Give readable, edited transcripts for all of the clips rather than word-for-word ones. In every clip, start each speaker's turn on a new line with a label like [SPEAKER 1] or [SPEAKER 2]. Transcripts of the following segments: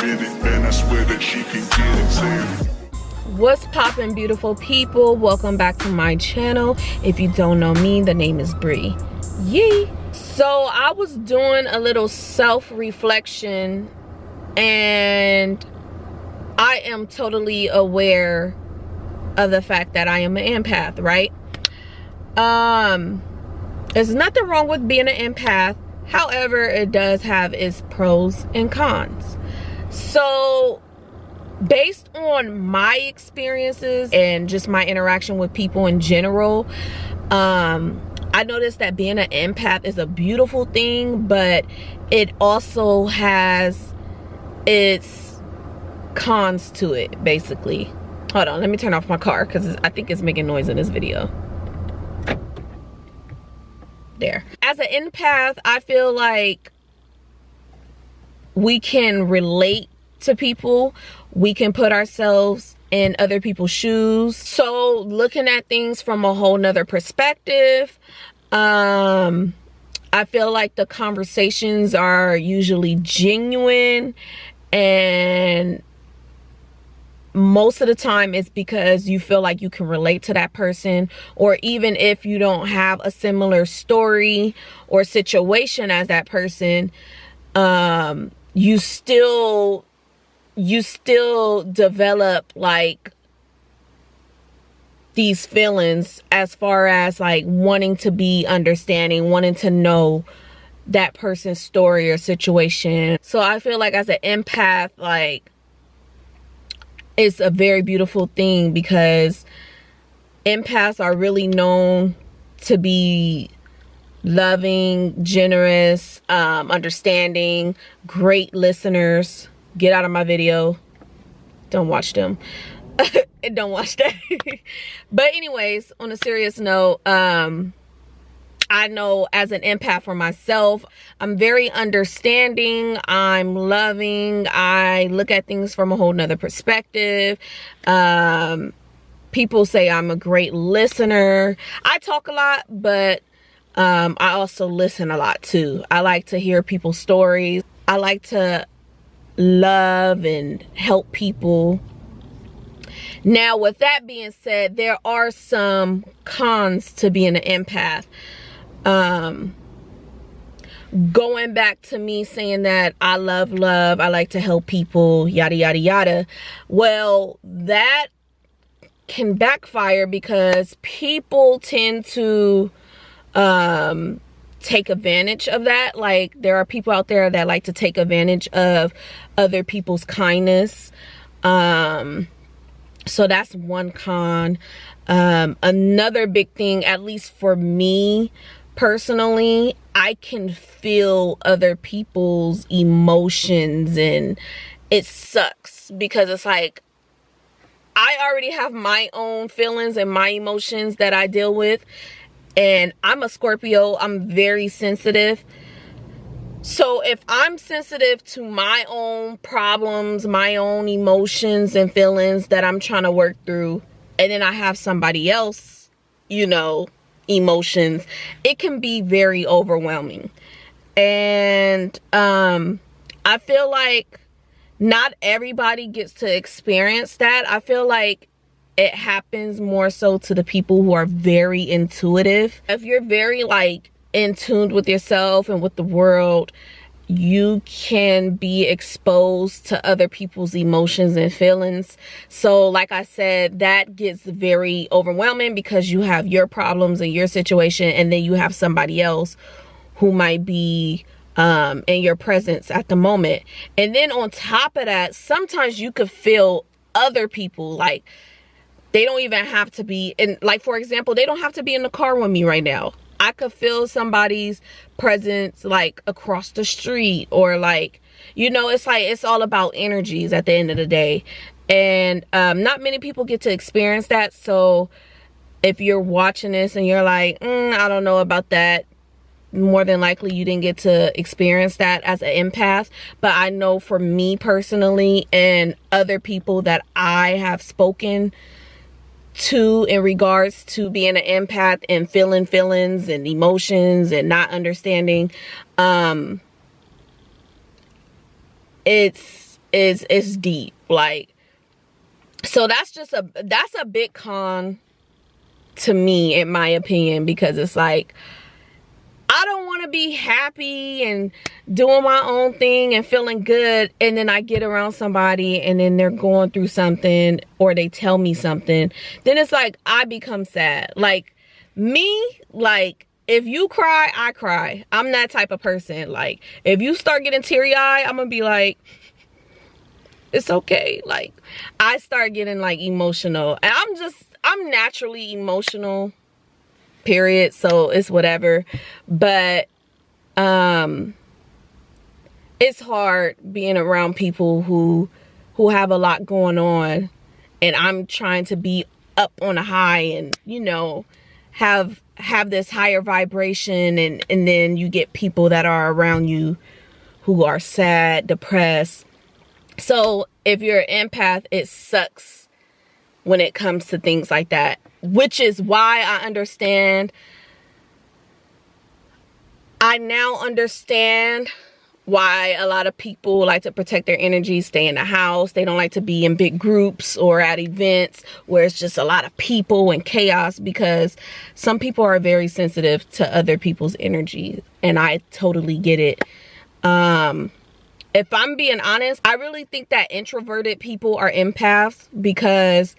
[SPEAKER 1] with it, man, I swear that she can get it. Say it.
[SPEAKER 2] What's poppin', beautiful people? Welcome back to my channel. If you don't know me, the name is Bree. Yee. So I was doing a little self-reflection, and I am totally aware of the fact that I am an empath, right? There's nothing wrong with being an empath. However, it does have its pros and cons. So based on my experiences and just my interaction with people in general, I noticed that being an empath is a beautiful thing, but it also has its cons to it, basically. Hold on, let me turn off my car because I think it's making noise in this video. There. As an empath, I feel like we can relate to people. We can put ourselves in other people's shoes. So looking at things from a whole nother perspective, I feel like the conversations are usually genuine, and most of the time it's because you feel like you can relate to that person, or even if you don't have a similar story or situation as that person, you still develop like these feelings as far as like wanting to be understanding, wanting to know that person's story or situation. So I feel like as an empath, like, it's a very beautiful thing because empaths are really known to be loving, generous, understanding, great listeners. Get out of my video. Don't watch them. Don't watch that. But anyways, on a serious note, I know as an empath for myself, I'm very understanding, I'm loving, I look at things from a whole nother perspective. People say I'm a great listener. I talk a lot, but I also listen a lot too. I like to hear people's stories. I like to love and help people. Now, with that being said, there are some cons to being an empath. Going back to me saying that I love love, I like to help people, yada yada yada. Well, that can backfire because people tend to take advantage of that. Like, there are people out there that like to take advantage of other people's kindness. So that's one con. Another big thing, at least for me personally, I can feel other people's emotions, and it sucks because it's like I already have my own feelings and my emotions that I deal with, and I'm a Scorpio. I'm very sensitive. So if I'm sensitive to my own problems, my own emotions and feelings that I'm trying to work through, and then I have somebody else, you know, emotions, it can be very overwhelming. And I feel like not everybody gets to experience that. I feel like it happens more so to the people who are very intuitive. If you're very like in tune with yourself and with the world, you can be exposed to other people's emotions and feelings. So like I said, that gets very overwhelming because you have your problems and your situation, and then you have somebody else who might be in your presence at the moment. And then on top of that, sometimes you could feel other people, like they don't even have to be in, like, for example, they don't have to be in the car with me right now. I could feel somebody's presence like across the street, or like, you know, it's like, it's all about energies at the end of the day. And not many people get to experience that. So if you're watching this and you're like, I don't know about that, more than likely you didn't get to experience that as an empath. But I know for me personally and other people that I have spoken to in regards to being an empath and feeling feelings and emotions and not understanding, it's is deep. Like, so that's a big con to me, in my opinion, because it's like, I don't want to be happy and doing my own thing and feeling good, and then I get around somebody and then they're going through something, or they tell me something, then it's like I become sad. Like me, like if you cry, I cry. I'm that type of person. Like if you start getting teary-eyed, I'm gonna be like, it's okay. Like I start getting like emotional, and I'm naturally emotional, period, so it's whatever. But it's hard being around people who have a lot going on, and I'm trying to be up on a high and, you know, have this higher vibration, and then you get people that are around you who are sad, depressed. So if you're an empath, it sucks when it comes to things like that, which is why I now understand why a lot of people like to protect their energy, stay in the house. They don't like to be in big groups or at events where it's just a lot of people and chaos, because some people are very sensitive to other people's energy, and I totally get it. If I'm being honest, I really think that introverted people are empaths, because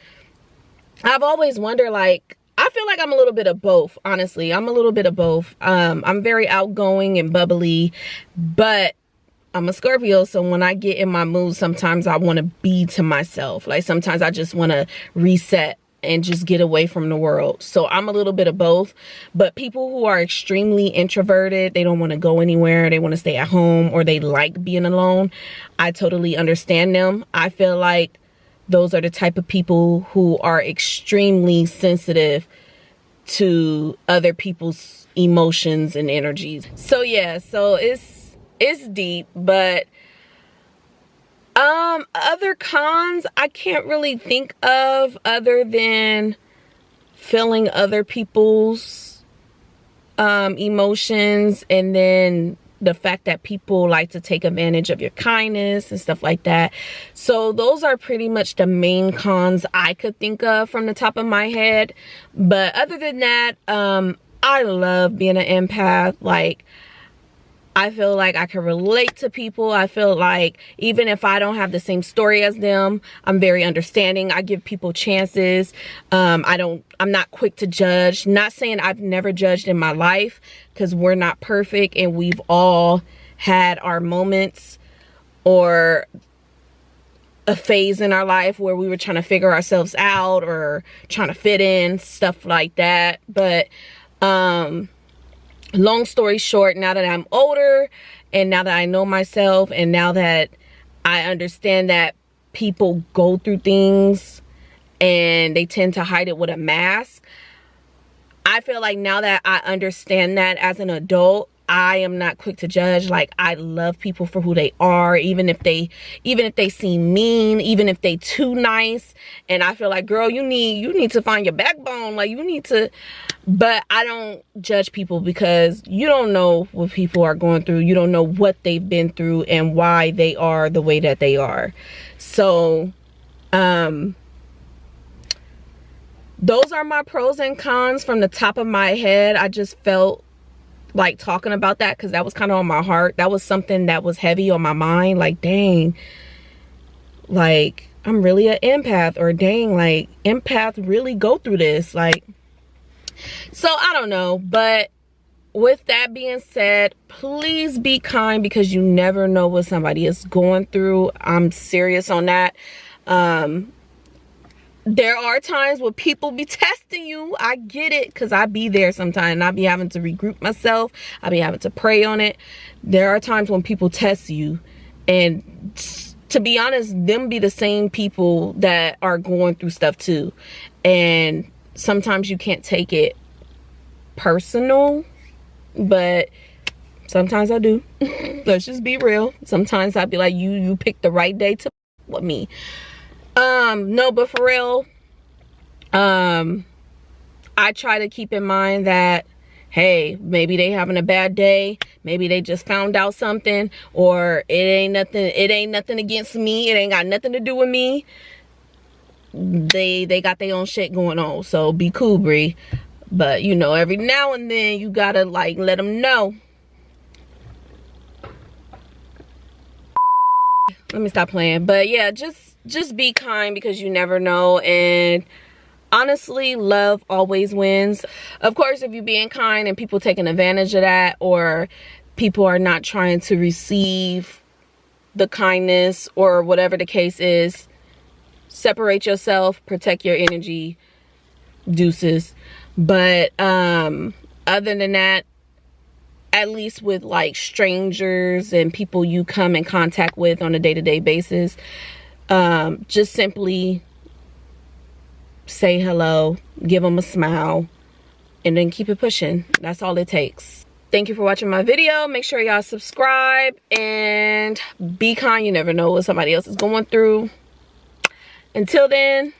[SPEAKER 2] I've always wondered, like, I feel like I'm a little bit of both, honestly. I'm a little bit of both. I'm very outgoing and bubbly, but I'm a Scorpio, so when I get in my mood, sometimes I want to be to myself. Like sometimes I just want to reset and just get away from the world. So I'm a little bit of both. But people who are extremely introverted, they don't want to go anywhere, they want to stay at home, or they like being alone, I totally understand them. I feel like those are the type of people who are extremely sensitive to other people's emotions and energies. So yeah, so it's deep, but other cons I can't really think of, other than feeling other people's emotions, and then the fact that people like to take advantage of your kindness and stuff like that. So those are pretty much the main cons I could think of from the top of my head. But other than that, I love being an empath. Like, I feel like I can relate to people. I feel like even if I don't have the same story as them, I'm very understanding. I give people chances. I'm not quick to judge. Not saying I've never judged in my life, because we're not perfect, and we've all had our moments or a phase in our life where we were trying to figure ourselves out or trying to fit in, stuff like that. But long story short, now that I'm older, and now that I know myself, and now that I understand that people go through things and they tend to hide it with a mask, I feel like now that I understand that as an adult, I am not quick to judge. Like, I love people for who they are, even if they seem mean, even if they too nice. And I feel like, girl, you need to find your backbone. Like, you need to. But I don't judge people, because you don't know what people are going through. You don't know what they've been through and why they are the way that they are. So those are my pros and cons from the top of my head. I just felt like talking about that, because that was kind of on my heart. That was something that was heavy on my mind. Like, dang, like, I'm really an empath, or dang, like, empath really go through this. Like, so I don't know. But with that being said, please be kind, because you never know what somebody is going through. I'm serious on that. There are times where people be testing you. I get it, because I be there sometimes, and I be having to regroup myself. I be having to pray on it. There are times when people test you, and to be honest, them be the same people that are going through stuff too. And sometimes you can't take it personal, but sometimes I do. Let's just be real. Sometimes I'd be like, you picked the right day to with me. No, but for real, I try to keep in mind that Hey, maybe they having a bad day. Maybe they just found out something, or it ain't nothing against me. It ain't got nothing to do with me. They got their own shit going on. So be cool, Bree. But you know, every now and then you gotta like let them know. Let me stop playing. But yeah, just be kind, because you never know. And honestly, love always wins. Of course, if you're being kind and people taking advantage of that, or people are not trying to receive the kindness or whatever the case is, separate yourself, protect your energy, deuces. But other than that, at least with like strangers and people you come in contact with on a day-to-day basis, just simply say hello, give them a smile, and then keep it pushing. That's all it takes. Thank you for watching my video. Make sure y'all subscribe and be kind. You never know what somebody else is going through. Until then,